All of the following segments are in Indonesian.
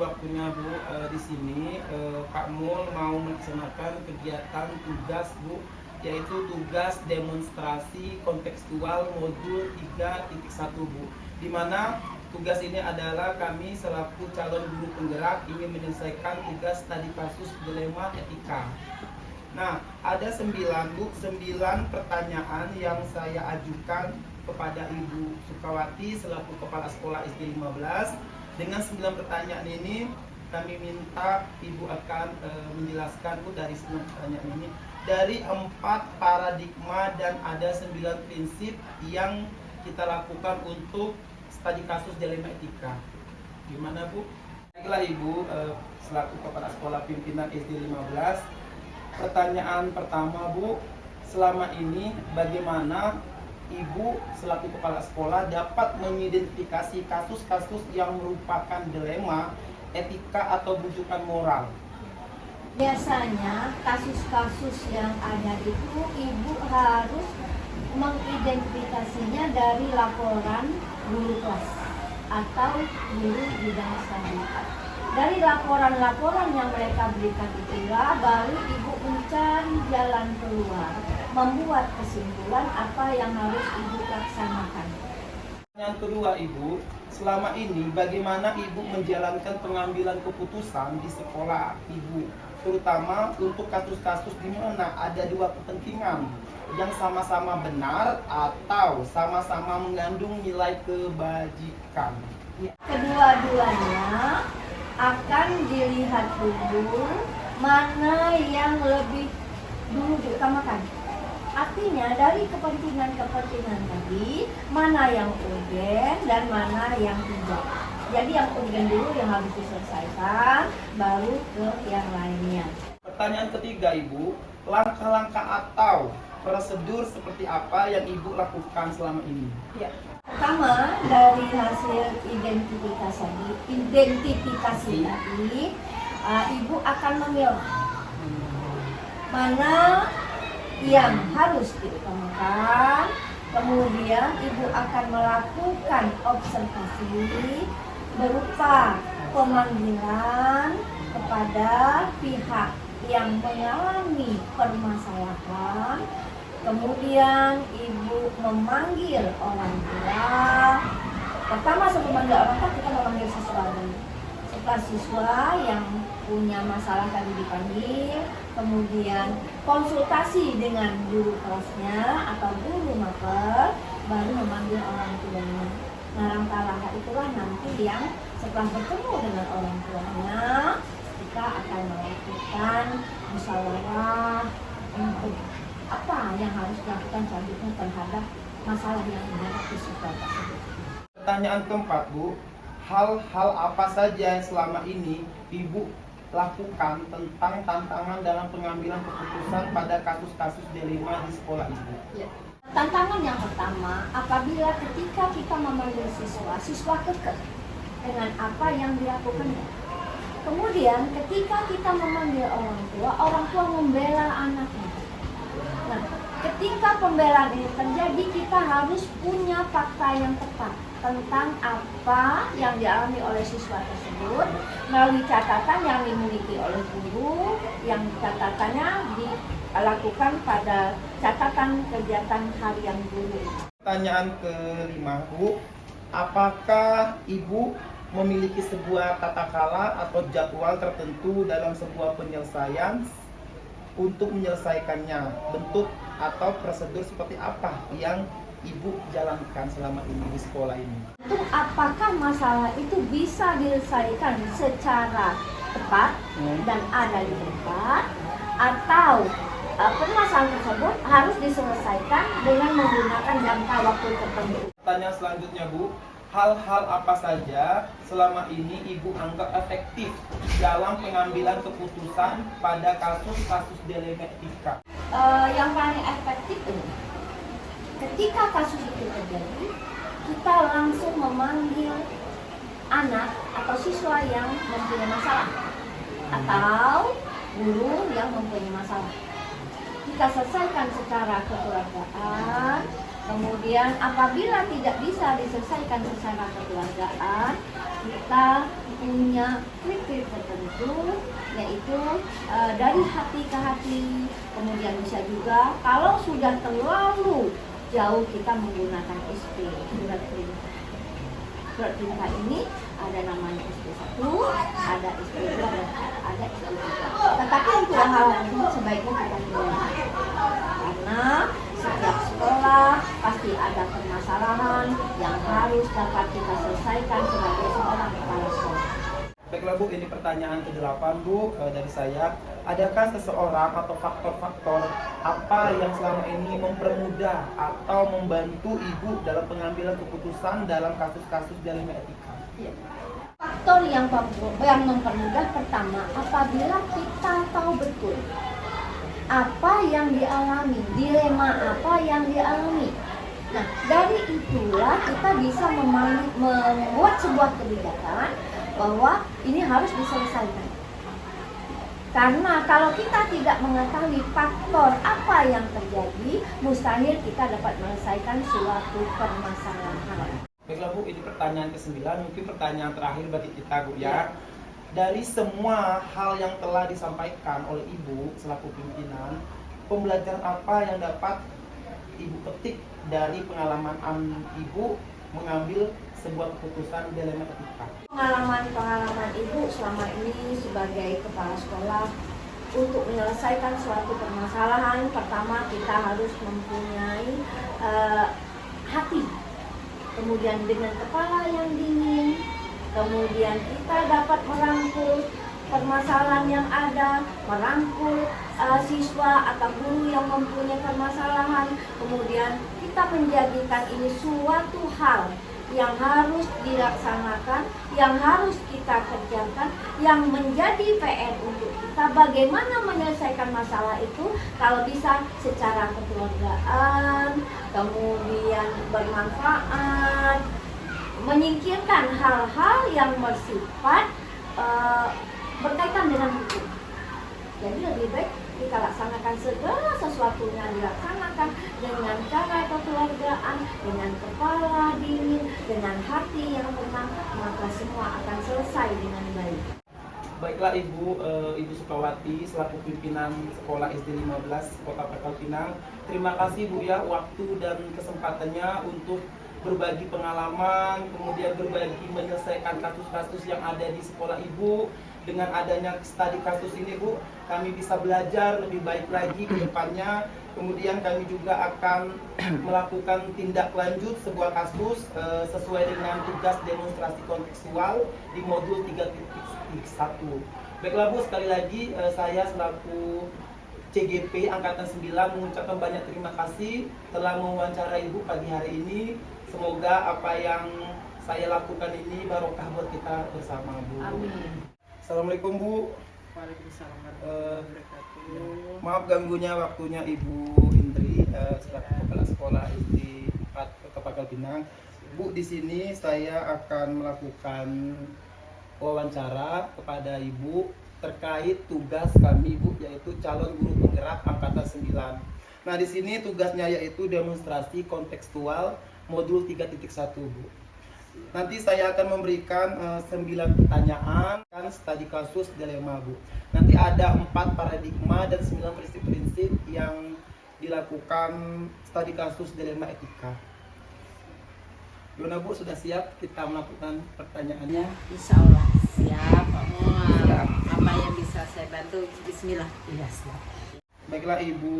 waktunya Bu. Di sini Pak Mul mau melaksanakan kegiatan tugas Bu, yaitu tugas demonstrasi kontekstual modul 3.1 Bu. Di mana tugas ini adalah kami selaku calon guru penggerak ingin menyelesaikan tugas studi kasus dilema etika. Nah, ada 9 pertanyaan yang saya ajukan kepada Ibu Sukawati selaku Kepala Sekolah SD 15. Dengan 9 pertanyaan ini kami minta Ibu akan menjelaskan Bu dari 9 pertanyaan ini dari 4 paradigma dan ada 9 prinsip yang kita lakukan untuk studi kasus dilema etika. Gimana Bu? Baiklah Ibu selaku Kepala Sekolah Pimpinan SD 15. Pertanyaan pertama Bu, selama ini bagaimana Ibu selaku kepala sekolah dapat mengidentifikasi kasus-kasus yang merupakan dilema etika atau bujukan moral? Biasanya kasus-kasus yang ada itu Ibu harus mengidentifikasinya dari laporan guru kelas atau guru bidang studi. Dari laporan-laporan yang mereka berikan itulah baru Ibu mencari jalan keluar, membuat kesimpulan apa yang harus Ibu laksanakan. Yang kedua Ibu, selama ini bagaimana Ibu menjalankan pengambilan keputusan di sekolah Ibu, terutama untuk kasus-kasus di mana ada dua kepentingan yang sama-sama benar atau sama-sama mengandung nilai kebajikan? Kedua-duanya akan dilihat dulu mana yang lebih dulu diutamakan. Artinya dari kepentingan tadi mana yang urgen dan mana yang tidak. Jadi yang urgen dulu yang harus diselesaikan, baru ke yang lainnya. Pertanyaan ketiga Ibu, langkah-langkah atau prosedur seperti apa yang Ibu lakukan selama ini? Ya. Pertama, dari hasil identifikasi tadi, Ibu akan memilah mana yang harus diutamakan. Kemudian Ibu akan melakukan observasi berupa pemanggilan kepada pihak yang mengalami permasalahan. Kemudian Ibu memanggil orang tua. Pertama sebelum memanggil orang tua kita memanggil siswa dulu. Setelah siswa yang punya masalah tadi dipanggil, kemudian konsultasi dengan guru kelasnya atau guru mapel, baru memanggil orang tuanya. Nah, langkah-langkah itulah nanti yang setelah bertemu dengan orang tuanya, kita akan melakukan musyawarah untuk apa yang harus dilakukan selanjutnya terhadap masalah yang dihadapi siswa tersebut. Pertanyaan keempat Bu, hal-hal apa saja yang selama ini Ibu lakukan tentang tantangan dalam pengambilan keputusan pada kasus-kasus dilema di sekolah Ibu? Ya. Tantangan yang pertama, apabila ketika kita memanggil siswa kekeh dengan apa yang dilakukannya. Kemudian ketika kita memanggil orang tua membela anaknya. Nah, ketika pembelaan ini terjadi, kita harus punya fakta yang tepat tentang apa yang dialami oleh siswa tersebut melalui catatan yang dimiliki oleh guru, yang catatannya dilakukan pada catatan kegiatan harian guru. Pertanyaan kelima Bu, apakah Ibu memiliki sebuah tata krama atau jadwal tertentu dalam sebuah penyelesaian untuk menyelesaikannya? Bentuk atau prosedur seperti apa yang Ibu jalankan selama ini di sekolah ini? Untuk apakah masalah itu bisa diselesaikan secara tepat dan ada di tempat, atau permasalahan tersebut harus diselesaikan dengan menggunakan jangka waktu tertentu. Pertanyaan selanjutnya Bu, hal-hal apa saja selama ini Ibu anggap efektif dalam pengambilan keputusan pada kasus-kasus dilema etika? Yang paling efektif ini, ketika kasus itu terjadi, kita langsung memanggil anak atau siswa yang mempunyai masalah atau guru yang mempunyai masalah. Kita selesaikan secara kekeluargaan. Kemudian apabila tidak bisa diselesaikan secara kekeluargaan, kita punya trik itu, yaitu dari hati ke hati. Kemudian bisa juga kalau sudah terlalu jauh kita menggunakan SP, surat perintah. Surat perintah ini ada namanya SP1, ada SP2, dan ada SP3. Tetapi untuk hal-hal ini sebaiknya kita hindari. Karena setiap sekolah pasti ada permasalahan yang harus dapat kita selesaikan sebagai seorang kepala sekolah. Baiklah Bu, ini pertanyaan ke-8 Bu dari saya. Adakah seseorang atau faktor-faktor apa yang selama ini mempermudah atau membantu Ibu dalam pengambilan keputusan dalam kasus-kasus dilema etika? Ya. Faktor yang mempermudah pertama, apabila kita tahu betul apa yang dialami, dilema apa yang dialami. Nah, dari itulah kita bisa membuat sebuah kebijakan bahwa ini harus diselesaikan. Karena kalau kita tidak mengetahui faktor apa yang terjadi, mustahil kita dapat menyelesaikan suatu permasalahan. Baiklah Bu, ini pertanyaan ke-9, mungkin pertanyaan terakhir bagi kita Bu ya. Dari semua hal yang telah disampaikan oleh Ibu selaku pimpinan, pembelajaran apa yang dapat Ibu petik dari pengalaman Ibu mengambil sebuah keputusan dilema etika? Pengalaman Ibu selama ini sebagai kepala sekolah untuk menyelesaikan suatu permasalahan, pertama kita harus mempunyai hati, kemudian dengan kepala yang dingin, kemudian kita dapat merangkul permasalahan yang ada, merangkul siswa atau guru yang mempunyai permasalahan, kemudian kita menjadikan ini suatu hal yang harus dilaksanakan, yang harus kita kerjakan, yang menjadi PR untuk kita. Bagaimana menyelesaikan masalah itu? Kalau bisa secara kekeluargaan, kemudian bermanfaat, menyingkirkan hal-hal yang bersifat berkaitan dengan hukum. Jadi lebih baik kita laksanakan segala sesuatunya dilaksanakan dengan cara kekeluargaan, dengan kepala dingin, dengan hati yang tenang, maka semua akan selesai dengan baik. Baiklah Ibu Sukawati selaku pimpinan sekolah SD 15 Kota Pangkal Pinang. Terima kasih Bu ya waktu dan kesempatannya untuk berbagi pengalaman, kemudian berbagi menyelesaikan kasus-kasus yang ada di sekolah Ibu. Dengan adanya studi kasus ini Bu, kami bisa belajar lebih baik lagi ke depannya. Kemudian kami juga akan melakukan tindak lanjut sebuah kasus sesuai dengan tugas demonstrasi kontekstual di modul 3.1. Baiklah Bu, sekali lagi saya selaku CGP Angkatan 9 mengucapkan banyak terima kasih telah mewawancarai Ibu pagi hari ini. Semoga apa yang saya lakukan ini barokah buat kita bersama Bu. Amin. Assalamualaikum Bu. Waalaikumsalam warahmatullahi wabarakatuh. Maaf ganggunya waktunya Ibu Indri selaku kepala sekolah SD 4 Kota Pangkal Pinang. Bu, di sini saya akan melakukan wawancara kepada Ibu terkait tugas kami Bu, yaitu calon guru penggerak Angkatan 9. Nah, di sini tugasnya yaitu demonstrasi kontekstual modul 3.1 Bu. Nanti saya akan memberikan 9 pertanyaan kan studi kasus dilema Bu. Nanti ada 4 paradigma dan 9 prinsip-prinsip yang dilakukan studi kasus dilema etika. Gimana Bu, sudah siap kita melakukan pertanyaannya? Insya Allah siap. Apa yang bisa saya bantu? Bismillah. Iya, siap. Baiklah Ibu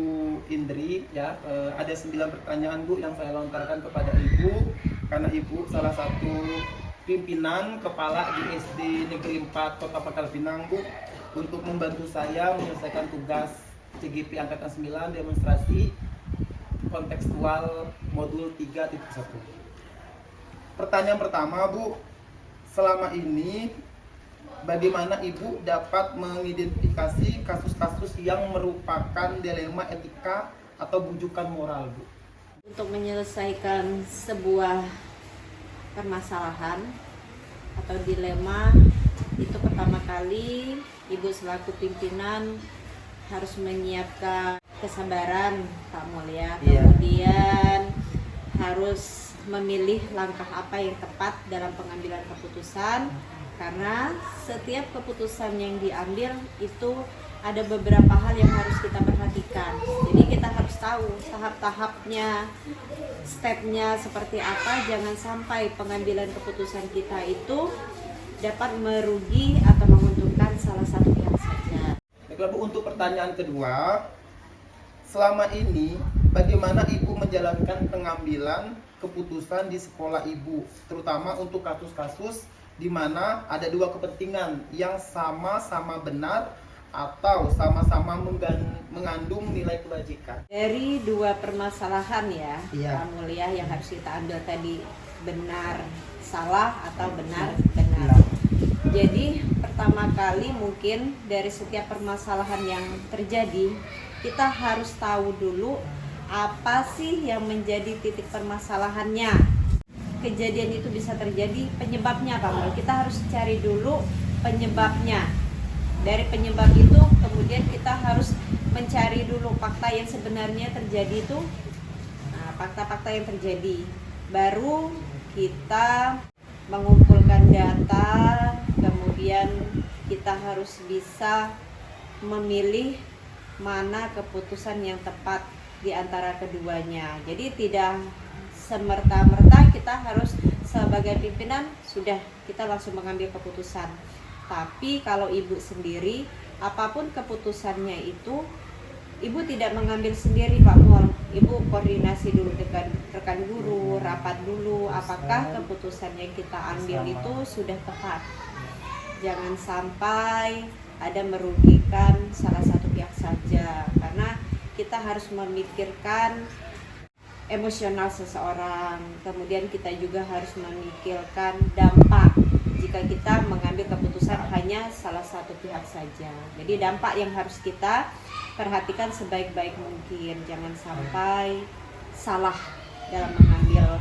Indri ya, ada 9 pertanyaan Bu yang saya lontarkan kepada Ibu karena Ibu salah satu pimpinan kepala di SD Negeri 4 Kota Pangkal Pinang Bu, untuk membantu saya menyelesaikan tugas CGP Angkatan 9 demonstrasi kontekstual modul 3.1. Pertanyaan pertama Bu, selama ini bagaimana Ibu dapat mengidentifikasi kasus-kasus yang merupakan dilema etika atau bujukan moral Bu? Untuk menyelesaikan sebuah permasalahan atau dilema, itu pertama kali Ibu selaku pimpinan harus menyiapkan kesabaran Pak Mulia. Iya. Kemudian harus memilih langkah apa yang tepat dalam pengambilan keputusan. karena setiap keputusan yang diambil itu ada beberapa hal yang harus kita perhatikan. Jadi kita harus tahu tahap-tahapnya, stepnya seperti apa. Jangan sampai pengambilan keputusan kita itu dapat merugi atau menguntungkan salah satu pihak saja. Baiklah Bu, untuk pertanyaan kedua, selama ini bagaimana Ibu menjalankan pengambilan keputusan di sekolah Ibu, terutama untuk kasus-kasus di mana ada dua kepentingan yang sama-sama benar atau sama-sama mengandung nilai kebajikan. Dari dua permasalahan ya, Iya. Pak Mulia, yang harus kita ambil tadi, benar salah atau benar benar. Jadi pertama kali mungkin dari setiap permasalahan yang terjadi, kita harus tahu dulu apa sih yang menjadi titik permasalahannya. Kejadian itu bisa terjadi, penyebabnya apa Mul? Kita harus cari dulu penyebabnya. Dari penyebab itu kemudian kita harus mencari dulu fakta yang sebenarnya terjadi itu. Nah, fakta-fakta yang terjadi, baru kita mengumpulkan data, kemudian kita harus bisa memilih mana keputusan yang tepat di antara keduanya. Jadi tidak semerta-merta kita harus sebagai pimpinan sudah kita langsung mengambil keputusan. Tapi kalau ibu sendiri, apapun keputusannya itu, ibu tidak mengambil sendiri Pak Mul. Ibu koordinasi dulu dengan rekan guru, rapat dulu apakah keputusan yang kita ambil itu sudah tepat. Jangan sampai ada merugikan salah satu pihak saja, karena kita harus memikirkan emosional seseorang, kemudian kita juga harus memikirkan dampak jika kita mengambil keputusan hanya salah satu pihak saja. Jadi dampak yang harus kita perhatikan sebaik-baik mungkin, jangan sampai salah dalam mengambil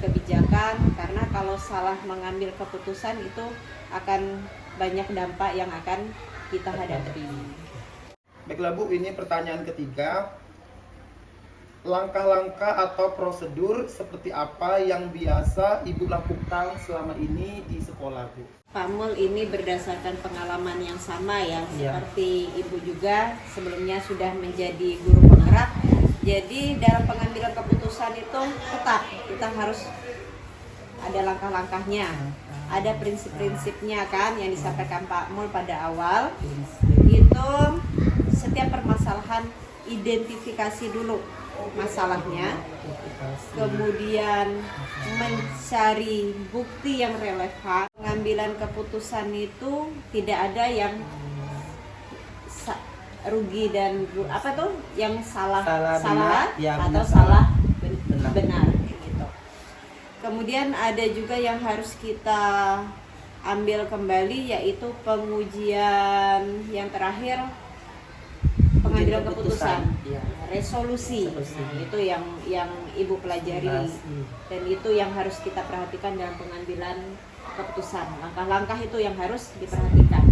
kebijakan, karena kalau salah mengambil keputusan itu akan banyak dampak yang akan kita hadapi. Baiklah Bu, ini pertanyaan ketiga. Langkah-langkah atau prosedur seperti apa yang biasa Ibu lakukan selama ini di sekolah Bu? Pak Mul, ini berdasarkan pengalaman yang sama ya, Iya. seperti Ibu juga sebelumnya sudah menjadi guru penggerak. Jadi dalam pengambilan keputusan itu tetap kita harus ada langkah-langkahnya, ada prinsip-prinsipnya kan yang disampaikan Pak Mul pada awal. Itu setiap permasalahan identifikasi dulu masalahnya, kemudian mencari bukti yang relevan. Pengambilan keputusan itu tidak ada yang rugi dan apa tuh yang salah ya, atau benar, salah benar. benar gitu. Kemudian ada juga yang harus kita ambil kembali, yaitu pengujian yang terakhir, pengambilan keputusan, ya. resolusi. Nah, itu yang Ibu pelajari, dan itu yang harus kita perhatikan dalam pengambilan keputusan. Langkah-langkah itu yang harus diperhatikan.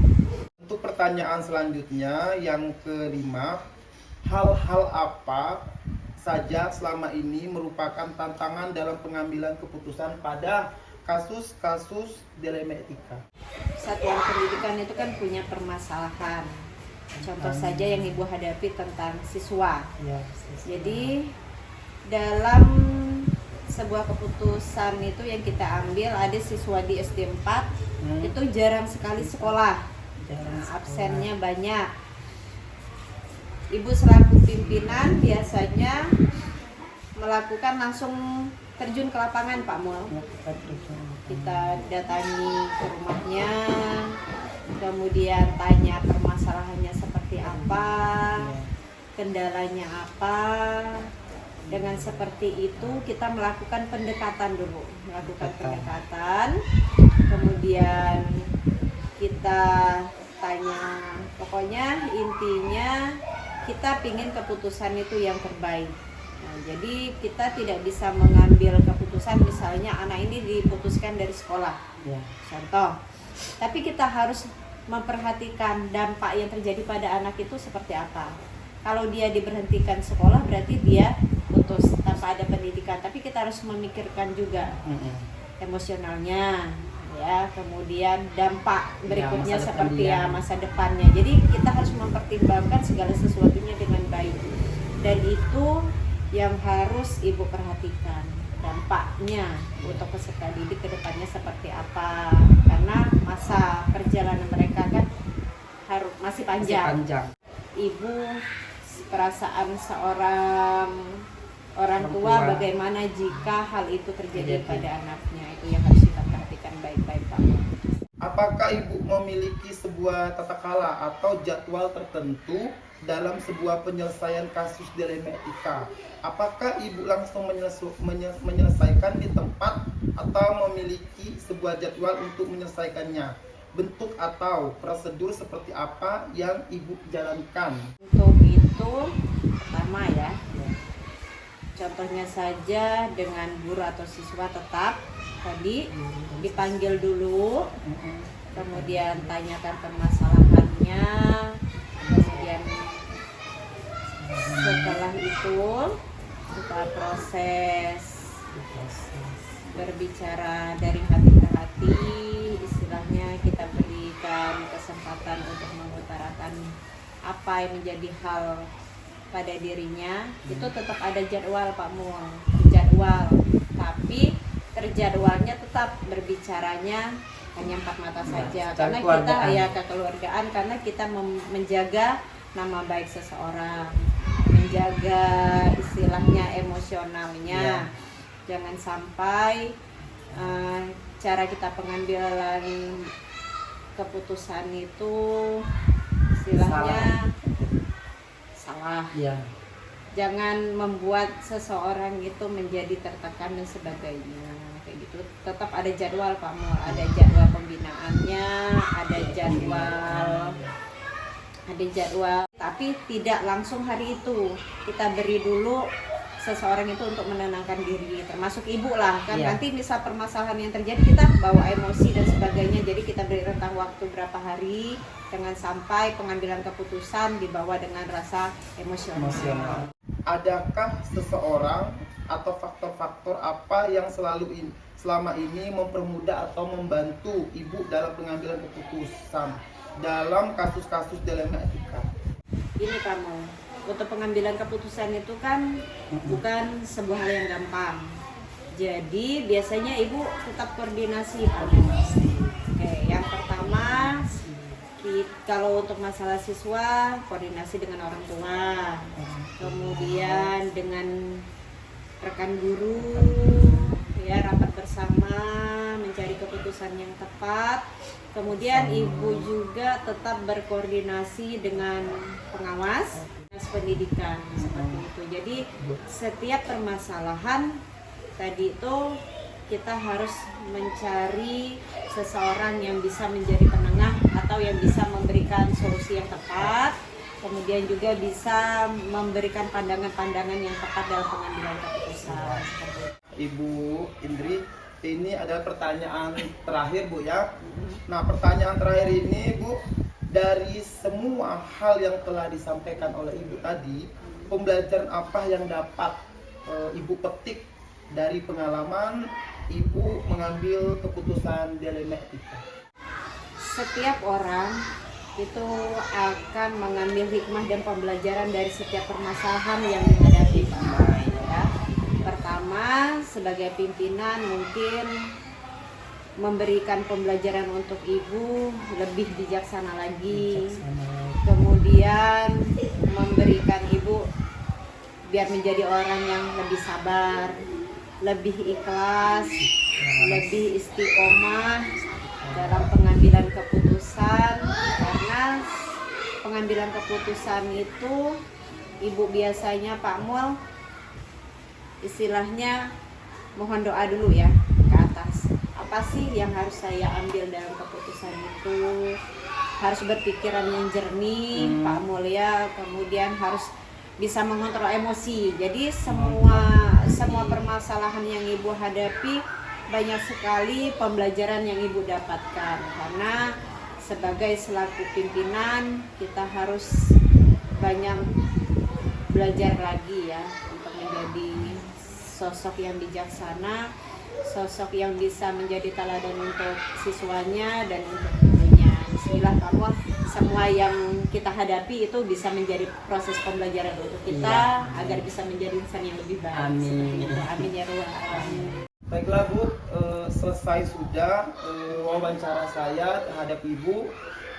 Untuk pertanyaan selanjutnya yang kelima, hal-hal apa saja selama ini merupakan tantangan dalam pengambilan keputusan pada kasus-kasus dilema etika? Satuan pendidikan itu kan punya permasalahan. Contoh saja yang Ibu hadapi tentang siswa. Jadi dalam sebuah keputusan itu yang kita ambil, ada siswa di SD 4 itu jarang sekali sekolah. Absennya banyak. Ibu selaku pimpinan biasanya melakukan langsung terjun ke lapangan Pak Mul. Kita datangi ke rumahnya, kemudian tanya permasalahannya seperti apa, kendalanya apa. Dengan seperti itu kita melakukan pendekatan dulu, kemudian kita tanya, pokoknya intinya kita pingin keputusan itu yang terbaik. Nah, jadi kita tidak bisa mengambil keputusan misalnya anak ini diputuskan dari sekolah, contoh, tapi kita harus memperhatikan dampak yang terjadi pada anak itu seperti apa. Kalau dia diberhentikan sekolah berarti dia putus tanpa ada pendidikan, tapi kita harus memikirkan juga emosionalnya. ya, kemudian dampak berikutnya masa seperti depan, ya masa depannya. Jadi kita harus mempertimbangkan segala sesuatunya dengan baik, dan itu yang harus ibu perhatikan, dampaknya untuk peserta didik ke depannya seperti apa, karena masa perjalanan mereka kan harus masih panjang. Ibu, perasaan seorang orang tua bagaimana jika hal itu terjadi pada anaknya, itu yang harus kita perhatikan baik-baik Pak. Apakah ibu memiliki sebuah tata kala atau jadwal tertentu dalam sebuah penyelesaian kasus dilema etika? Apakah ibu langsung menyelesaikan di tempat atau memiliki sebuah jadwal untuk menyelesaikannya? Bentuk atau prosedur seperti apa yang ibu jalankan? Untuk itu pertama ya, contohnya saja dengan guru atau siswa tetap tadi dipanggil dulu, kemudian tanyakan permasalahannya, kemudian setelah itu kita proses berbicara dari hati ke hati, istilahnya kita berikan kesempatan untuk mengutarakan apa yang menjadi hal pada dirinya. Itu tetap ada jadwal Pak Mul, jadwal, tapi terjadwalnya tetap berbicaranya hanya 4 mata saja, karena kita ya kekeluargaan, karena kita menjaga nama baik seseorang, menjaga istilahnya emosionalnya. Jangan sampai cara kita pengambilan keputusan itu istilahnya salah. Jangan membuat seseorang itu menjadi tertekan dan sebagainya, kayak gitu. Tetap ada jadwal Pak Mul, ada jadwal pembinaannya, ada jadwal, tapi tidak langsung hari itu. Kita beri dulu seseorang itu untuk menenangkan diri, termasuk ibu lah kan. Nanti misal permasalahan yang terjadi kita bawa emosi dan sebagainya, jadi kita beri rentang waktu berapa hari, jangan sampai pengambilan keputusan dibawa dengan rasa emosional. Adakah seseorang atau faktor-faktor apa yang selama ini mempermudah atau membantu ibu dalam pengambilan keputusan dalam kasus-kasus dilema etika? Ini kamu, untuk pengambilan keputusan itu kan bukan sebuah hal yang gampang. Jadi biasanya ibu tetap koordinasi Pak. Oke, yang pertama kalau untuk masalah siswa, koordinasi dengan orang tua, kemudian dengan rekan guru, ya rapat bersama mencari keputusan yang tepat. Kemudian ibu juga tetap berkoordinasi dengan pengawas pendidikan seperti itu. Jadi setiap permasalahan tadi itu kita harus mencari seseorang yang bisa menjadi penengah atau yang bisa memberikan solusi yang tepat, kemudian juga bisa memberikan pandangan-pandangan yang tepat dalam pengambilan keputusan. Ibu Indri, ini adalah pertanyaan terakhir Bu ya. Nah, pertanyaan terakhir ini Bu, dari semua hal yang telah disampaikan oleh Ibu tadi, pembelajaran apa yang dapat Ibu petik dari pengalaman Ibu mengambil keputusan dilema etika? Setiap orang itu akan mengambil hikmah dan pembelajaran dari setiap permasalahan yang dihadapi Pak. Ya. Pertama, sebagai pimpinan mungkin memberikan pembelajaran untuk ibu lebih bijaksana lagi. Kemudian memberikan ibu biar menjadi orang yang lebih sabar, lebih ikhlas, lebih istiqomah dalam pengambilan keputusan, karena pengambilan keputusan itu ibu biasanya Pak Mul istilahnya mohon doa dulu ya ke atas. Apa sih yang harus saya ambil dalam keputusan itu? Harus berpikiran yang jernih Pak Mul ya, kemudian harus bisa mengontrol emosi. Jadi semua permasalahan yang ibu hadapi banyak sekali pembelajaran yang ibu dapatkan, karena sebagai selaku pimpinan kita harus banyak belajar lagi ya untuk menjadi sosok yang bijaksana sosok yang bisa menjadi teladan untuk siswanya dan untuk gurunya. Bismillah Allah, semua yang kita hadapi itu bisa menjadi proses pembelajaran untuk kita agar bisa menjadi insan yang lebih baik. Amin. Amin ya rabbal alamin. Baiklah Bu, selesai sudah wawancara saya terhadap Ibu,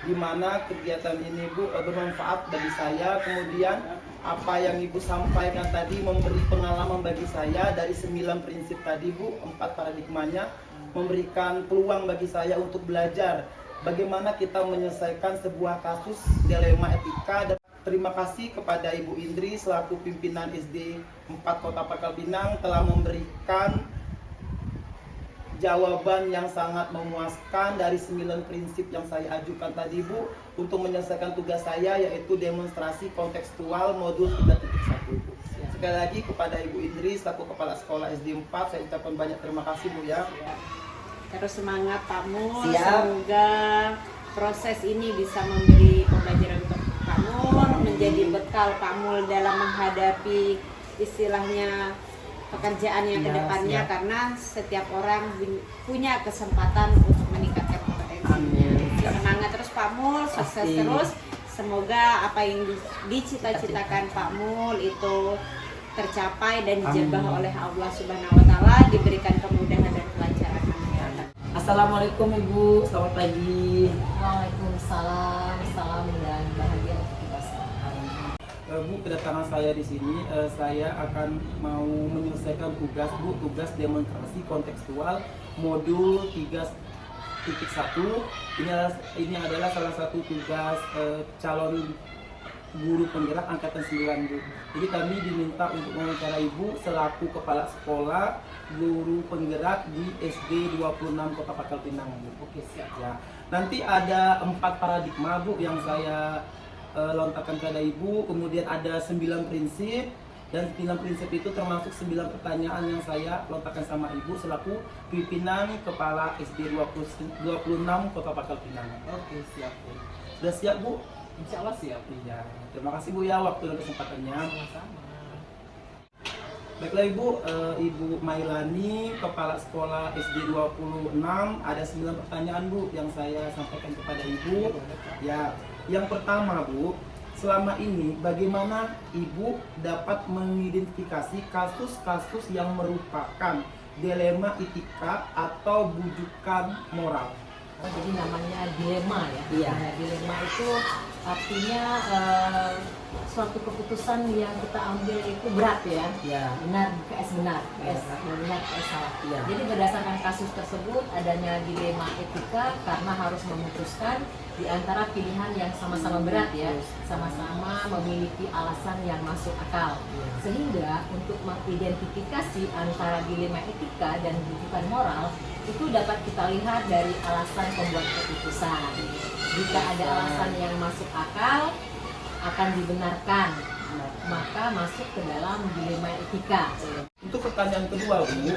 di mana kegiatan ini Bu bermanfaat bagi saya. Kemudian apa yang Ibu sampaikan tadi memberi pengalaman bagi saya dari 9 prinsip tadi Bu, 4 paradigmanya, memberikan peluang bagi saya untuk belajar bagaimana kita menyelesaikan sebuah kasus dilema etika. Dan terima kasih kepada Ibu Indri selaku pimpinan SD 4 Kota Pangkal Pinang telah memberikan jawaban yang sangat memuaskan dari 9 prinsip yang saya ajukan tadi Bu, untuk menyelesaikan tugas saya, yaitu demonstrasi kontekstual modul 3.1 Bu. Sekali lagi kepada Ibu Indri selaku Kepala Sekolah SD 4, saya ucapkan banyak terima kasih Bu ya. Terus semangat Pak Mul, Siap. semoga proses ini bisa memberi pembelajaran untuk Pak Mul, menjadi bekal Pak Mul dalam menghadapi istilahnya pekerjaan yang Ya, kedepannya, siap. karena setiap orang punya kesempatan untuk meningkatkan kompetensinya. Amin. Semangat terus Pak Mul, sukses Pasti. terus. Semoga apa yang dicita-citakan Pak Mul itu tercapai dan dijabah Amin. oleh Allah Subhanahu wa taala, diberikan kemudahan dan kelancaran. Assalamualaikum Ibu, selamat pagi. Waalaikumsalam, salam dan bahagia untuk kita semua. Bu, kedatangan saya di sini, saya akan mau menyelesaikan tugas Bu, tugas demonstrasi kontekstual modul 3.1. Ini adalah salah satu tugas calon guru penggerak angkatan 9 Bu. Jadi kami diminta untuk mewawancara Ibu selaku kepala sekolah guru penggerak di SD 26 Kota Pangkal Pinang Bu. Oke, siap. Ya, nanti ada 4 paradigma Bu yang saya lontarkan kepada Ibu, kemudian ada 9 prinsip, dan 9 prinsip itu termasuk 9 pertanyaan yang saya lontarkan sama Ibu selaku pimpinan kepala SD 26 Kota Pangkal Pinang. Oke, siap Bu. Sudah siap Bu? Insya Allah siap. Iya. Terima kasih Bu ya waktu dan kesempatannya. Sama-sama. Baiklah Ibu, Ibu Mailani, Kepala Sekolah SD 26, ada 9 pertanyaan Bu yang saya sampaikan kepada Ibu. Ya, yang pertama Bu, selama ini bagaimana Ibu dapat mengidentifikasi kasus-kasus yang merupakan dilema etika atau bujukan moral? Oh, jadi namanya dilema ya. Iya. Nah, dilema itu artinya suatu keputusan yang kita ambil itu berat ya. Ya. Benar vs benar, Iya. benar vs salah. Iya. Jadi berdasarkan kasus tersebut adanya dilema etika karena harus memutuskan di antara pilihan yang sama-sama berat ya, sama-sama memiliki alasan yang masuk akal. Sehingga untuk mengidentifikasi antara dilema etika dan bujukan moral itu dapat kita lihat dari alasan pembuat keputusan. Jika ada alasan yang masuk akal akan dibenarkan, maka masuk ke dalam dilema etika. Untuk pertanyaan kedua Bu,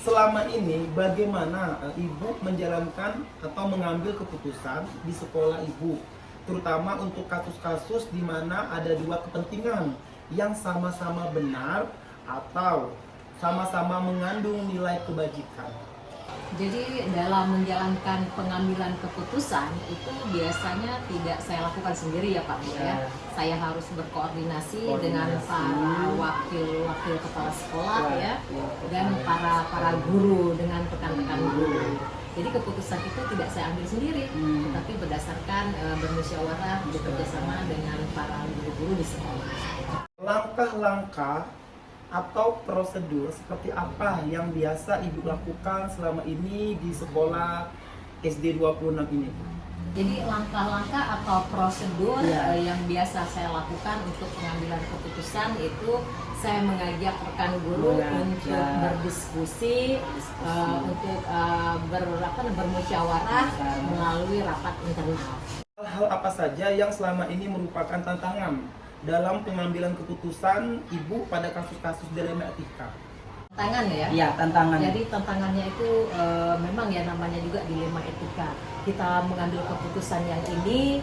selama ini bagaimana Ibu menjalankan atau mengambil keputusan di sekolah Ibu, terutama untuk kasus-kasus di mana ada 2 kepentingan yang sama-sama benar atau sama-sama mengandung nilai kebajikan? Jadi dalam menjalankan pengambilan keputusan itu biasanya tidak saya lakukan sendiri ya Pak Bu ya. Saya harus berkoordinasi dengan para wakil kepala sekolah ya, dan para guru dengan rekan-rekan guru. Jadi keputusan itu tidak saya ambil sendiri, tetapi berdasarkan bermusyawarah bekerjasama dengan para guru-guru di sekolah. Langkah-langkah atau prosedur seperti apa yang biasa Ibu lakukan selama ini di sekolah SD 26 ini? Jadi langkah-langkah atau prosedur Ya. yang biasa saya lakukan untuk pengambilan keputusan itu saya mengajak rekan guru untuk berdiskusi, untuk bermusyawarah melalui rapat internal. Hal-hal apa saja yang selama ini merupakan tantangan dalam pengambilan keputusan Ibu pada kasus-kasus dilema etika? Tangan ya. Iya, tantangan. Jadi tantangannya itu memang ya namanya juga dilema etika. Kita mengambil keputusan yang ini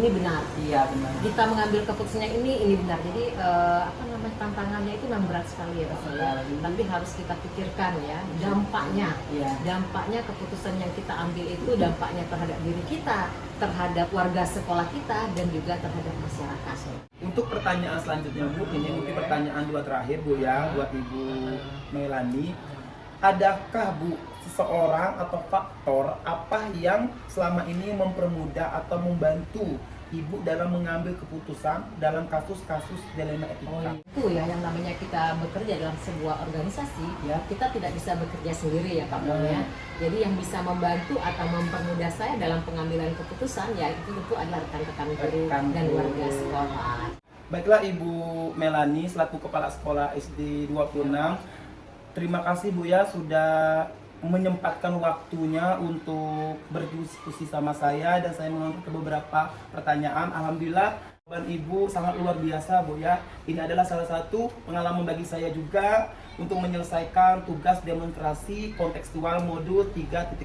benar. Iya, benar. Kita mengambil keputusan yang ini benar. Jadi apa namanya tantangannya itu memang berat sekali ya Pak ya. Tapi harus kita pikirkan ya dampaknya. Iya. Dampaknya keputusan yang kita ambil itu dampaknya terhadap diri kita, terhadap warga sekolah kita dan juga terhadap masyarakat. Untuk pertanyaan selanjutnya Bu, ini mungkin pertanyaan dua terakhir Bu ya, buat Ibu Melani. Adakah Bu seseorang atau faktor apa yang selama ini mempermudah atau membantu Ibu dalam mengambil keputusan dalam kasus-kasus dilema etika? Itu ya yang namanya kita bekerja dalam sebuah organisasi, ya kita tidak bisa bekerja sendiri ya Pak Mol ya. Jadi yang bisa membantu atau mempermudah saya dalam pengambilan keputusan ya itu tentu adalah rekan-rekan guru dan warga sekolah. Baiklah Ibu Melani selaku Kepala Sekolah SD 26, terima kasih Bu ya sudah menyempatkan waktunya untuk berdiskusi sama saya dan saya mengangkat ke beberapa pertanyaan. Alhamdulillah jawaban Ibu sangat luar biasa Bu ya. Ini adalah salah satu pengalaman bagi saya juga untuk menyelesaikan tugas demonstrasi kontekstual modul 3.1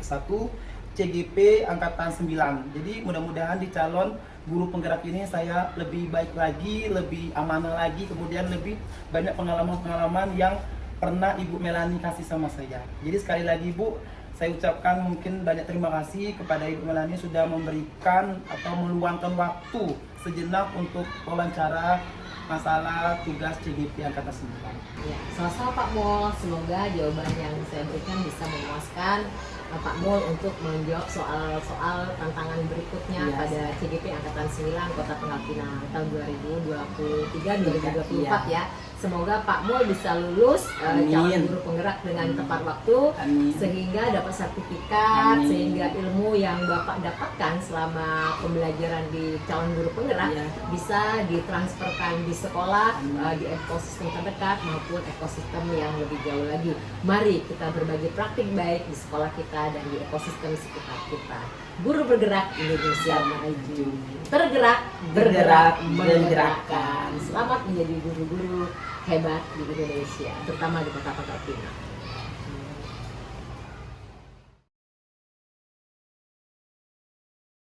CGP Angkatan 9. Jadi mudah-mudahan di calon guru penggerak ini saya lebih baik lagi, lebih amanah lagi, kemudian lebih banyak pengalaman-pengalaman yang pernah Ibu Melani kasih sama saya. Jadi sekali lagi Bu, saya ucapkan mungkin banyak terima kasih kepada Ibu Melani sudah memberikan atau meluangkan waktu sejenak untuk wawancara masalah tugas CGP Angkatan 9. Ya, sama-sama Pak Mol, semoga jawaban yang saya berikan bisa memuaskan Pak Mol untuk menjawab soal-soal tantangan berikutnya pada CGP Angkatan 9 Kota Pangkal Pinang tahun 2023-2024 ya. Semoga Pak Mol bisa lulus calon guru penggerak dengan tepat waktu. Amin. Sehingga dapat sertifikat, Amin. sehingga ilmu yang Bapak dapatkan selama pembelajaran di calon guru penggerak bisa ditransferkan di sekolah, di ekosistem terdekat maupun ekosistem yang lebih jauh lagi. Mari kita berbagi praktik baik di sekolah kita dan di ekosistem sekitar kita. Guru bergerak Indonesia maju. Tergerak, bergerak, menggerakkan. Selamat menjadi guru-guru hebat di Indonesia, terutama di Kota Pangkal Pinang.